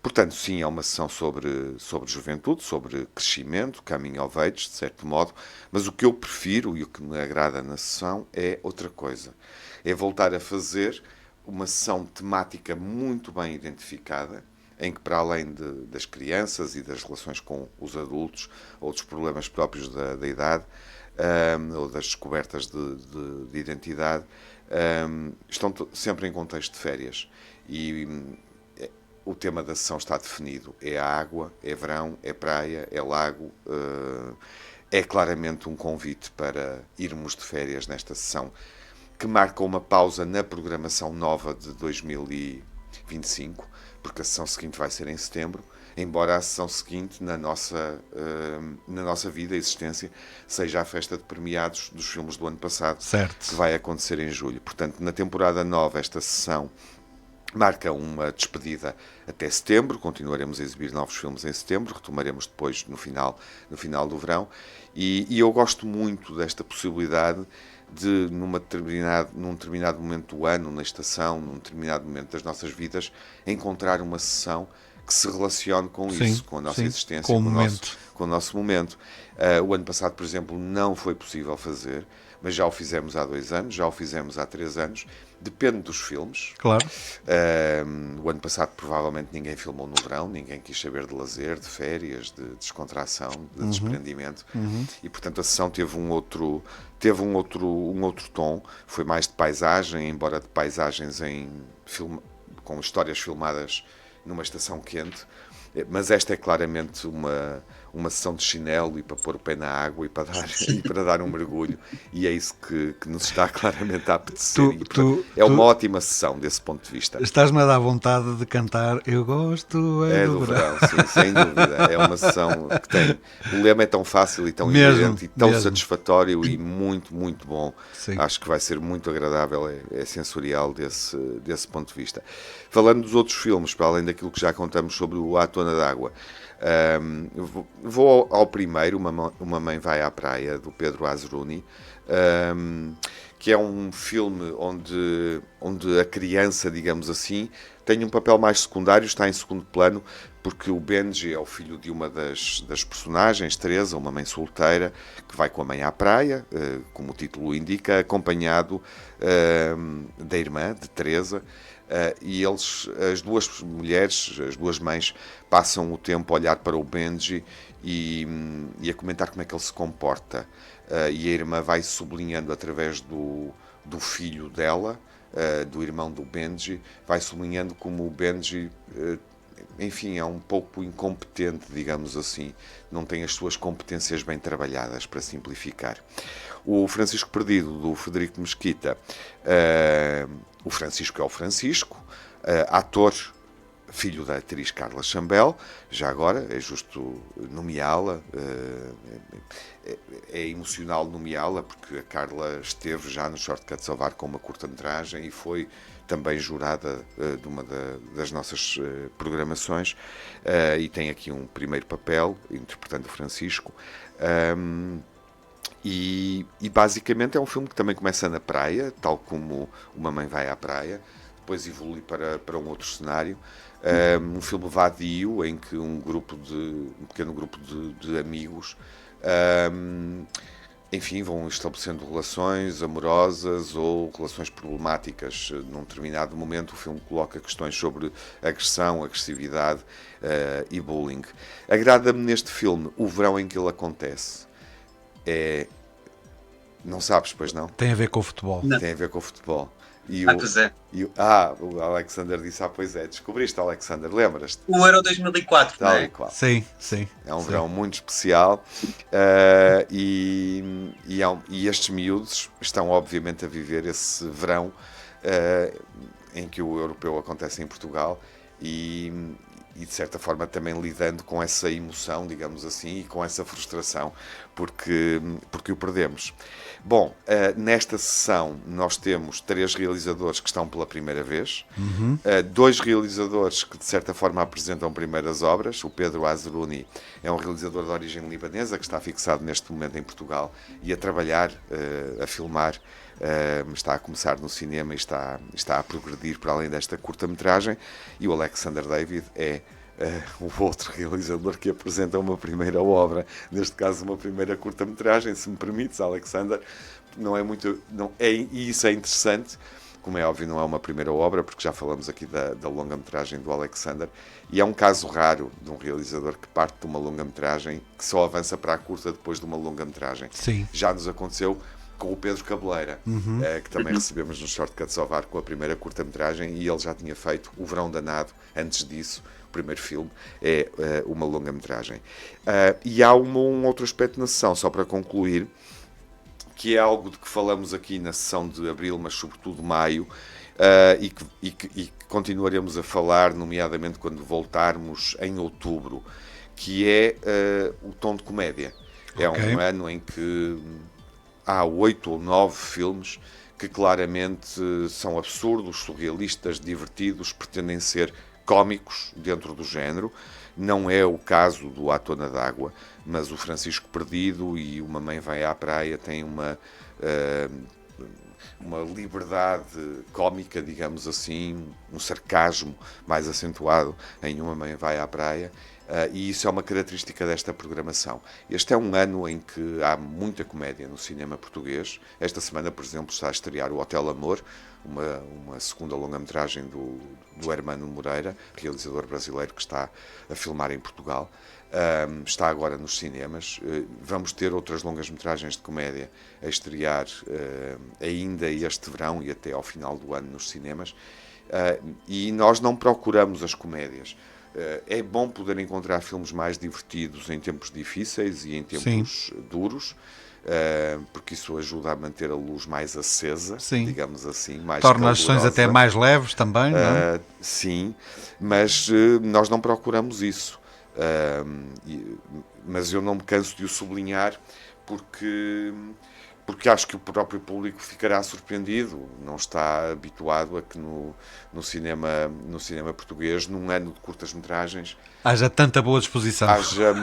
Portanto, sim, é uma sessão sobre juventude, sobre crescimento, coming of age, de certo modo, mas o que eu prefiro e o que me agrada na sessão é outra coisa. É voltar a fazer uma sessão temática muito bem identificada, em que, para além das crianças e das relações com os adultos ou dos problemas próprios da idade, ou das descobertas de identidade, estão sempre em contexto de férias. E o tema da sessão está definido. É a água, é verão, é praia, é lago. É claramente um convite para irmos de férias nesta sessão, que marca uma pausa na programação nova de 2025, porque a sessão seguinte vai ser em setembro, embora a sessão seguinte na nossa vida, existência, seja a festa de premiados dos filmes do ano passado, certo, que vai acontecer em julho. Portanto, na temporada nova, esta sessão marca uma despedida até setembro, continuaremos a exibir novos filmes em setembro, retomaremos depois no final do verão, e eu gosto muito desta possibilidade de, num determinado momento do ano, na estação, num determinado momento das nossas vidas, encontrar uma sessão que se relacione com isso, com a nossa existência, com o nosso momento. O ano passado, por exemplo, não foi possível fazer, mas já o fizemos há 2 anos, já o fizemos há 3 anos, depende dos filmes. Claro. O ano passado provavelmente ninguém filmou no verão, ninguém quis saber de lazer, de férias, de descontração, de desprendimento, e portanto a sessão teve um outro tom, foi mais de paisagem, embora de paisagens com histórias filmadas numa estação quente, mas esta é claramente uma sessão de chinelo e para pôr o pé na água e para dar um mergulho, e é isso que nos está claramente a apetecer. É uma ótima sessão desse ponto de vista. Estás-me a dar vontade de cantar Eu Gosto do verão. Sim, sem dúvida. É uma sessão que tem... O lema é tão fácil e tão evidente e tão satisfatório e muito, muito bom. Sim. Acho que vai ser muito agradável, é sensorial desse ponto de vista. Falando dos outros filmes, para além daquilo que já contamos sobre o A Tona d'Água, vou ao primeiro, Uma Mãe Vai à Praia, do Pedro Azeruni, que é um filme onde a criança, digamos assim, tem um papel mais secundário, está em segundo plano, porque o Benji é o filho de uma das personagens, Teresa, uma mãe solteira, que vai com a mãe à praia, como o título indica, acompanhado da irmã, de Teresa, e as duas mulheres, as duas mães, passam o tempo a olhar para o Benji e a comentar como é que ele se comporta. E a irmã vai sublinhando através do filho dela, do irmão do Benji, vai sublinhando como o Benji, enfim, é um pouco incompetente, digamos assim, não tem as suas competências bem trabalhadas, para simplificar. O Francisco Perdido, do Federico Mesquita, o Francisco é o Francisco, ator, filho da atriz Carla Chambel, já agora é justo nomeá-la, é emocional nomeá-la, porque a Carla esteve já no Shortcuts ao VAR com uma curta-metragem e foi também jurada de uma das nossas programações, e tem aqui um primeiro papel, interpretando o Francisco. E basicamente é um filme que também começa na praia, tal como Uma Mãe Vai à Praia, depois evolui para um outro cenário. Um filme vadio em que um pequeno grupo de amigos, enfim, vão estabelecendo relações amorosas ou relações problemáticas. Num determinado momento o filme coloca questões sobre agressão, agressividade e bullying. Agrada-me neste filme o verão em que ele acontece. Não sabes, pois não? Tem a ver com o futebol. Não. Tem a ver com o futebol. Pois é. O Alexander disse, pois é, descobriste, Alexander, lembras-te? O Euro 2004, não Tal é? e qual. Sim. É um verão muito especial, e estes miúdos estão obviamente a viver esse verão em que o europeu acontece em Portugal e de certa forma também lidando com essa emoção, digamos assim, e com essa frustração, porque o perdemos. Bom, nesta sessão nós temos 3 realizadores que estão pela primeira vez, 2 realizadores que de certa forma apresentam primeiras obras. O Pedro Azeruni é um realizador de origem libanesa que está fixado neste momento em Portugal e a trabalhar, a filmar, está a começar no cinema e está a progredir para além desta curta-metragem. E o Alexander David é o outro realizador que apresenta uma primeira obra, neste caso uma primeira curta-metragem, se me permites, Alexander. E isso é interessante, como é óbvio, não é uma primeira obra, porque já falamos aqui da longa-metragem do Alexander, e é um caso raro de um realizador que parte de uma longa-metragem que só avança para a curta depois de uma longa-metragem. Sim. Já nos aconteceu com o Pedro Cabeleira, que também recebemos no Shortcuts ao VAR com a primeira curta-metragem, e ele já tinha feito O Verão Danado. Antes disso, o primeiro filme é uma longa-metragem. E há um outro aspecto na sessão, só para concluir, que é algo de que falamos aqui na sessão de abril, mas sobretudo maio, e que continuaremos a falar, nomeadamente quando voltarmos em outubro, que é o tom de comédia. É um ano em que há 8 ou 9 filmes que claramente são absurdos, surrealistas, divertidos, pretendem ser cómicos dentro do género. Não é o caso do À Tona d'Água, mas o Francisco Perdido e Uma Mãe Vai à Praia têm uma liberdade cómica, digamos assim, um sarcasmo mais acentuado em Uma Mãe Vai à Praia, e isso é uma característica desta programação. Este é um ano em que há muita comédia no cinema português. Esta semana, por exemplo, está a estrear o Hotel Amor, uma segunda longa-metragem do Hermano Moreira, realizador brasileiro que está a filmar em Portugal. Está agora nos cinemas. Vamos ter outras longas-metragens de comédia a estrear ainda este verão e até ao final do ano nos cinemas. E nós não procuramos as comédias. É bom poder encontrar filmes mais divertidos em tempos difíceis e em tempos duros, porque isso ajuda a manter a luz mais acesa, digamos assim, mais torna as sessões até mais leves também, não é? Sim, mas nós não procuramos isso. Mas eu não me canso de o sublinhar, porque porque acho que o próprio público ficará surpreendido, não está habituado a que no cinema português, num ano de curtas-metragens, Haja tanta boa disposição. haja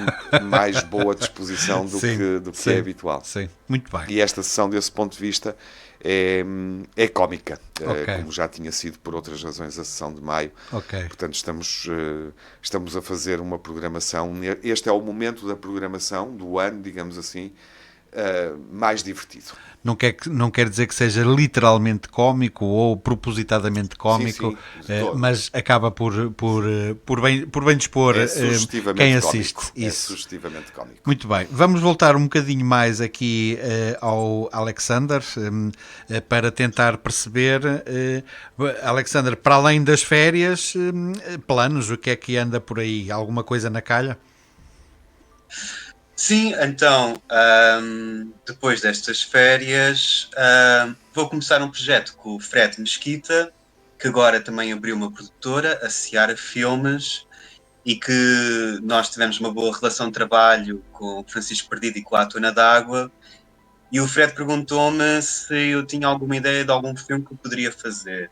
mais boa disposição do Sim, que sim, é habitual. Sim, muito bem. E esta sessão, desse ponto de vista, é cómica, Ok. como já tinha sido por outras razões a sessão de maio. Ok. Portanto, estamos a fazer uma programação. Este é o momento da programação do ano, digamos assim, mais divertido. Não quer dizer que seja literalmente cómico ou propositadamente cómico, Sim, de todo. mas acaba por bem dispor É sugestivamente quem cómico. assiste. É Isso. sugestivamente cómico. Muito bem, vamos voltar um bocadinho mais aqui ao Alexander para tentar perceber, Alexander, para além das férias, planos, o que é que anda por aí? Alguma coisa na calha? Sim, então, depois destas férias, vou começar um projeto com o Fred Mesquita, que agora também abriu uma produtora, a Seara Filmes, e que nós tivemos uma boa relação de trabalho com o Francisco Perdido e com a Tona d'Água. E o Fred perguntou-me se eu tinha alguma ideia de algum filme que eu poderia fazer.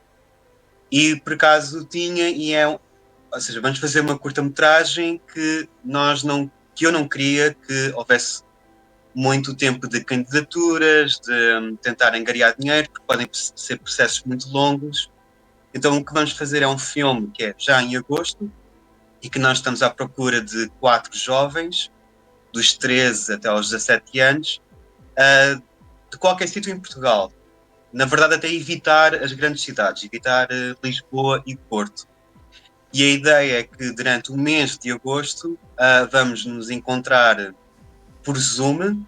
E por acaso tinha, ou seja, vamos fazer uma curta-metragem que eu não queria que houvesse muito tempo de candidaturas, de tentar angariar dinheiro, porque podem ser processos muito longos. Então o que vamos fazer é um filme que é já em agosto e que nós estamos à procura de 4 jovens, dos 13 até aos 17 anos, de qualquer sítio em Portugal. Na verdade, até evitar as grandes cidades, evitar Lisboa e Porto. E a ideia é que durante o mês de agosto vamos nos encontrar por Zoom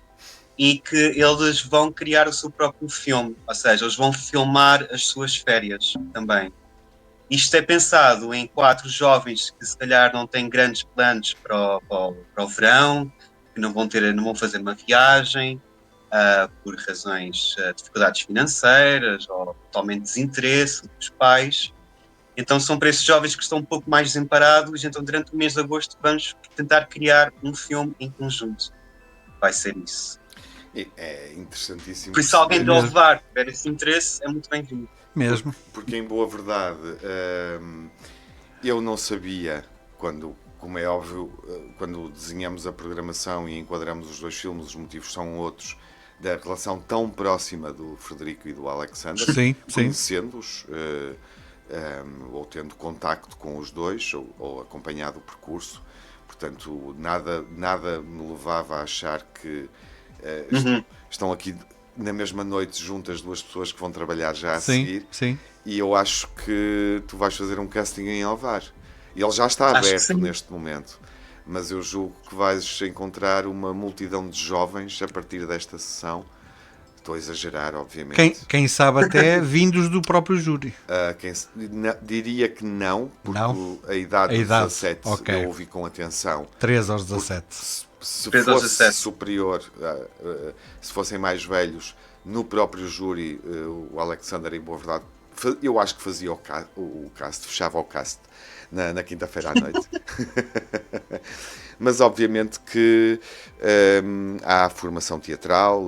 e que eles vão criar o seu próprio filme, ou seja, eles vão filmar as suas férias também. Isto é pensado em 4 jovens que se calhar não têm grandes planos para o verão, que não vão fazer uma viagem por razões de dificuldades financeiras ou totalmente desinteresse dos pais. Então são para esses jovens que estão um pouco mais desamparados. Então durante o mês de agosto vamos tentar criar um filme em conjunto. Vai ser isso. É interessantíssimo. Por isso, se alguém de Ovar tiver esse interesse, é muito bem-vindo. Mesmo. Porque em boa verdade, eu não sabia, como é óbvio, quando desenhamos a programação e enquadramos os 2 filmes, os motivos são outros, da relação tão próxima do Frederico e do Alexander, Sim, sim. conhecendo-os, ou tendo contacto com os dois, ou acompanhado o percurso. Portanto, nada me levava a achar que estão aqui na mesma noite juntas 2 pessoas que vão trabalhar já a seguir. Sim. E eu acho que tu vais fazer um casting em Ovar. E ele já está aberto neste momento. Mas eu julgo que vais encontrar uma multidão de jovens a partir desta sessão. Estou a exagerar, obviamente. Quem sabe até vindos do próprio júri. Diria que não, porque Não? a idade dos 17 ok. eu ouvi com atenção. 3 aos 17. Se Pedro aos fosse 17. superior, se fossem mais velhos, no próprio júri, o Alexander, em boa verdade, eu acho que fazia o cast, fechava o cast na quinta-feira à noite. Mas obviamente que há formação teatral,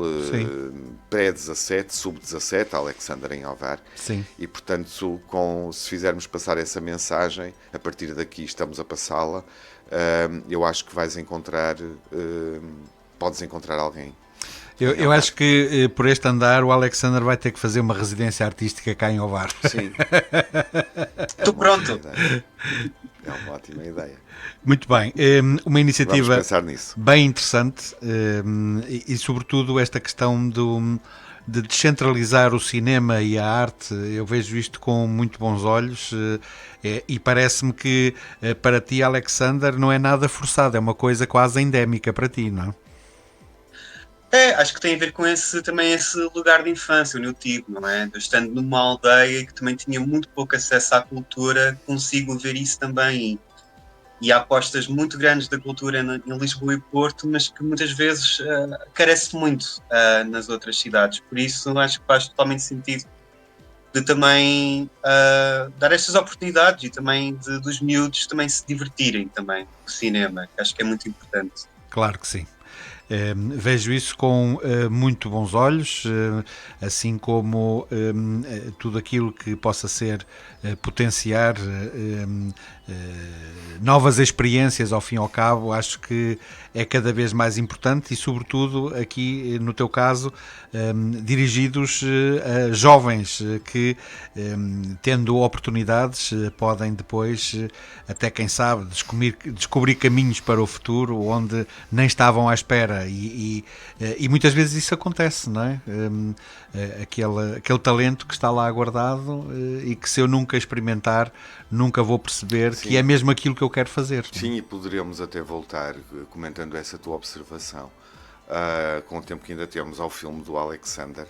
pré-17, sub-17, Alexander em Ovar. Sim. E portanto, se fizermos passar essa mensagem, a partir daqui estamos a passá-la, eu acho que podes encontrar alguém. Eu acho que por este andar o Alexander vai ter que fazer uma residência artística cá em Ovar. Sim. Estou pronto. É uma ótima ideia. Muito bem, uma iniciativa Vamos pensar nisso. bem interessante e sobretudo esta questão de descentralizar o cinema e a arte. Eu vejo isto com muito bons olhos e parece-me que para ti, Alexander, não é nada forçado, é uma coisa quase endémica para ti, não é? Acho que tem a ver com esse lugar de infância onde eu tive, não é? Eu estando numa aldeia que também tinha muito pouco acesso à cultura, consigo ver isso também. E há apostas muito grandes da cultura em Lisboa e Porto, mas que muitas vezes carece muito nas outras cidades. Por isso, acho que faz totalmente sentido de também dar estas oportunidades e também dos miúdos também se divertirem também com o cinema, que acho que é muito importante. Claro que sim. Vejo isso com muito bons olhos, assim como tudo aquilo que possa ser potenciar novas experiências ao fim e ao cabo, acho que é cada vez mais importante e sobretudo aqui no teu caso dirigidos a jovens que tendo oportunidades podem depois até quem sabe descobrir caminhos para o futuro onde nem estavam à espera e muitas vezes isso acontece, não é? Aquele talento que está lá guardado e que se eu nunca experimentar nunca vou perceber Sim. que é mesmo aquilo que eu quero fazer. Sim, e poderíamos até voltar, comentando essa tua observação, com o tempo que ainda temos, ao filme do Alexander,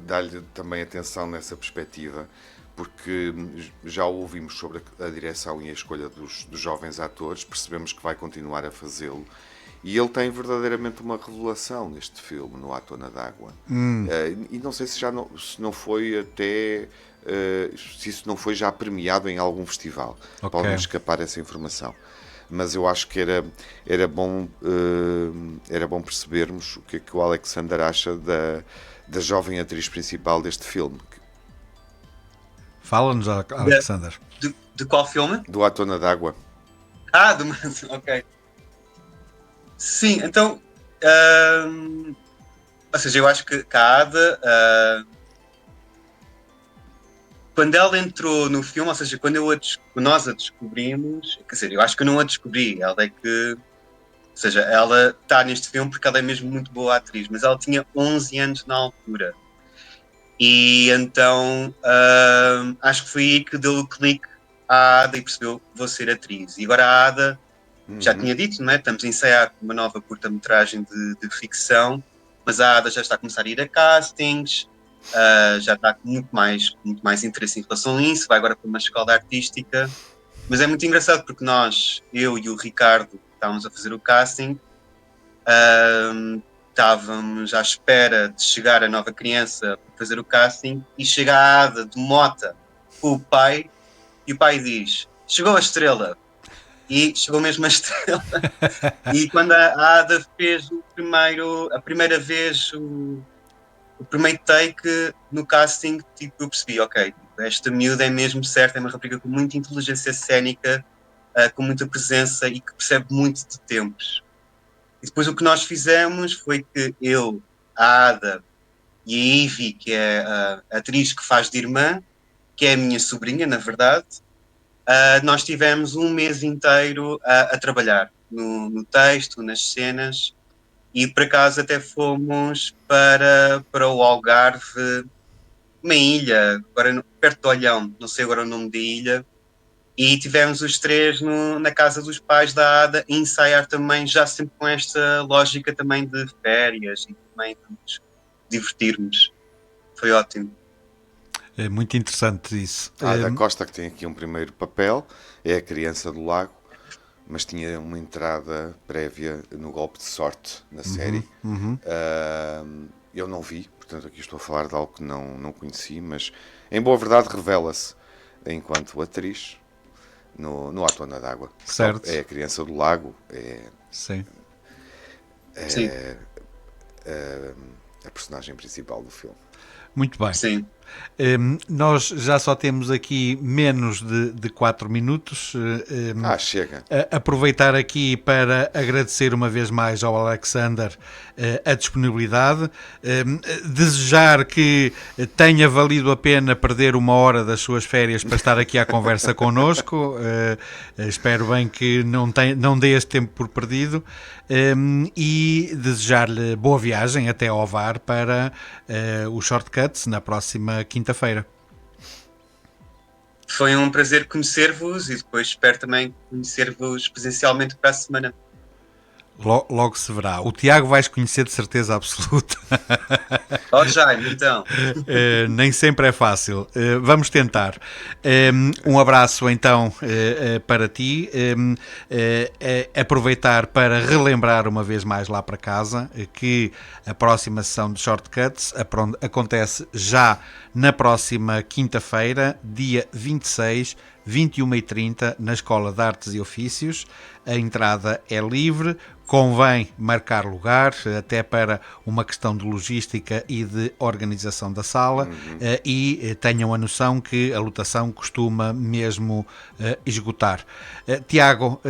dar-lhe também atenção nessa perspectiva, porque já ouvimos sobre a direção e a escolha dos jovens atores, percebemos que vai continuar a fazê-lo, e ele tem verdadeiramente uma revelação neste filme, no Atona d'Água. E não sei se se não foi até... se isso não foi já premiado em algum festival. Okay. Pode-me escapar essa informação. Mas eu acho que era bom percebermos o que é que o Alexander acha da jovem atriz principal deste filme. Fala-nos, Alexander. De qual filme? Do Atona d'Água. Ok. Sim, então... ou seja, eu acho que a Ada... quando ela entrou no filme, ou seja, quando nós a descobrimos, quer dizer, eu acho que eu não a descobri, ela é que, ou seja, ela está neste filme porque ela é mesmo muito boa atriz, mas ela tinha 11 anos na altura. E então, acho que foi aí que deu o clique à Ada e percebeu, vou ser atriz. E agora a Ada, já tinha dito, não é? Estamos a ensaiar uma nova curta-metragem de ficção, mas a Ada já está a começar a ir a castings, já está com muito mais interesse em relação a isso, vai agora para uma escola artística, mas é muito engraçado porque eu e o Ricardo estávamos a fazer o casting, estávamos à espera de chegar a nova criança para fazer o casting e chega a Ada de mota com o pai e o pai diz, chegou a estrela, e chegou mesmo a estrela. E quando a Ada fez a primeira vez o primeiro take no casting, tipo, eu percebi, ok, esta miúda é mesmo certa, é uma rapariga com muita inteligência cénica, com muita presença e que percebe muito de tempos. E depois o que nós fizemos foi que eu, a Ada e a Ivy, que é a atriz que faz de irmã, que é a minha sobrinha, na verdade, nós tivemos um mês inteiro a trabalhar no texto, nas cenas, e por acaso até fomos para o Algarve, uma ilha, agora perto de Olhão, não sei agora o nome da ilha, e tivemos os três na casa dos pais da Ada a ensaiar também, já sempre com esta lógica também de férias e também de nos divertirmos. Foi ótimo. É muito interessante isso. A Ada Costa, que tem aqui um primeiro papel, é a criança do lago, mas tinha uma entrada prévia no Golpe de Sorte, na série. Eu não vi, portanto aqui estou a falar de algo que não conheci, mas em boa verdade revela-se enquanto atriz no Atona d'Água. Certo. É a criança do lago, Sim. Sim. a personagem principal do filme. Muito bem. Sim. Nós já só temos aqui menos de 4 minutos. Chega. Aproveitar aqui para agradecer uma vez mais ao Alexander a disponibilidade, desejar que tenha valido a pena perder uma hora das suas férias para estar aqui à conversa connosco. Espero bem que não dê este tempo por perdido, e desejar-lhe boa viagem até ao VAR para o Shortcuts na próxima quinta-feira. Foi um prazer conhecer-vos e depois espero também conhecer-vos presencialmente para a semana. Logo se verá. O Tiago vais conhecer de certeza absoluta. Jaime, então. Nem sempre é fácil. Vamos tentar. Um abraço então para ti. Aproveitar para relembrar uma vez mais lá para casa que a próxima sessão de Shortcuts acontece já na próxima quinta-feira, dia 26, 21h30, na Escola de Artes e Ofícios. A entrada é livre, convém marcar lugar, até para uma questão de logística e de organização da sala, e tenham a noção que a lotação costuma mesmo esgotar. Tiago,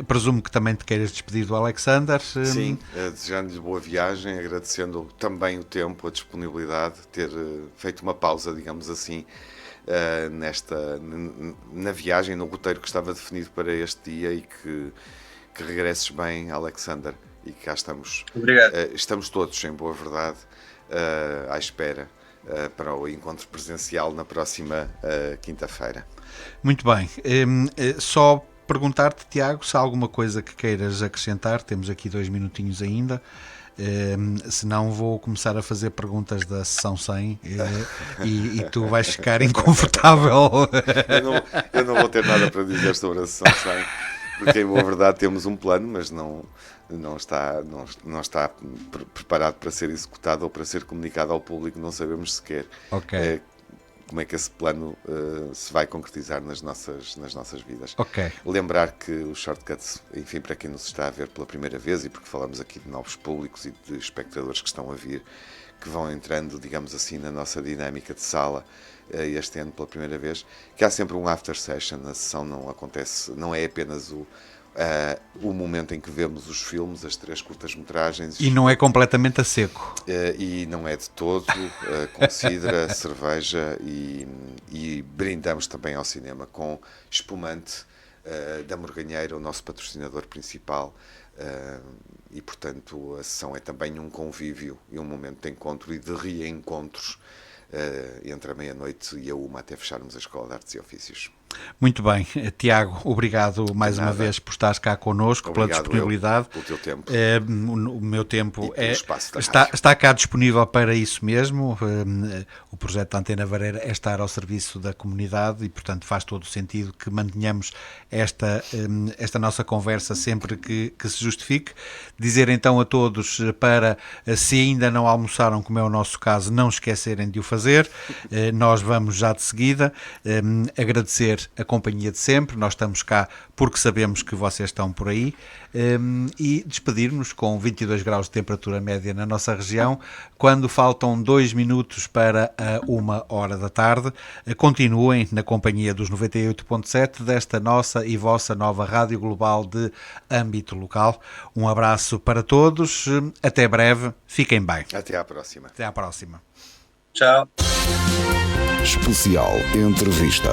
presumo que também te queiras despedir do Alexander. Sim, desejando-lhe boa viagem, agradecendo também o tempo, a disponibilidade, ter feito uma pausa, digamos assim, na viagem, no roteiro que estava definido para este dia, e que regresses bem, Alexander, e cá estamos. Obrigado. Estamos todos, em boa verdade, à espera para o encontro presencial na próxima quinta-feira. Muito bem. Só perguntar-te, Tiago, se há alguma coisa que queiras acrescentar. Temos aqui 2 minutinhos ainda. Se não, vou começar a fazer perguntas da sessão 100 e tu vais ficar inconfortável. Eu não vou ter nada para dizer sobre a sessão 100, porque em boa verdade temos um plano, mas não está preparado para ser executado ou para ser comunicado ao público. Não sabemos sequer como é que esse plano se vai concretizar nas nossas vidas. Ok. Lembrar que os shortcuts, enfim, para quem nos está a ver pela primeira vez, e porque falamos aqui de novos públicos e de espectadores que estão a vir, que vão entrando, digamos assim, na nossa dinâmica de sala este ano pela primeira vez, que há sempre um after session. A sessão não é apenas o momento em que vemos os filmes, as 3 curtas-metragens. E não é completamente a seco. E não é de todo. Considera cerveja e brindamos também ao cinema com espumante da Morganheira, o nosso patrocinador principal. E, portanto, a sessão é também um convívio e um momento de encontro e de reencontros entre a meia-noite e a 1 até fecharmos a Escola de Artes e Ofícios. Muito bem, Tiago, obrigado mais uma vez por estares cá connosco, pela disponibilidade. Pelo teu tempo. O meu tempo está cá disponível para isso mesmo. O projeto da Antena Vareira é estar ao serviço da comunidade e, portanto, faz todo o sentido que mantenhamos esta nossa conversa sempre que se justifique. Dizer então a todos para, se ainda não almoçaram, como é o nosso caso, não esquecerem de o fazer. Nós vamos já de seguida. Agradecer a companhia de sempre, nós estamos cá porque sabemos que vocês estão por aí, e despedir-nos com 22 graus de temperatura média na nossa região, quando faltam 2 minutos para a 1h da tarde. Continuem na companhia dos 98.7 desta nossa e vossa nova Rádio Global de âmbito local. Um abraço para todos, até breve, fiquem bem. Até à próxima. Até à próxima. Tchau. Especial Entrevista.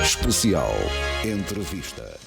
Especial Entrevista.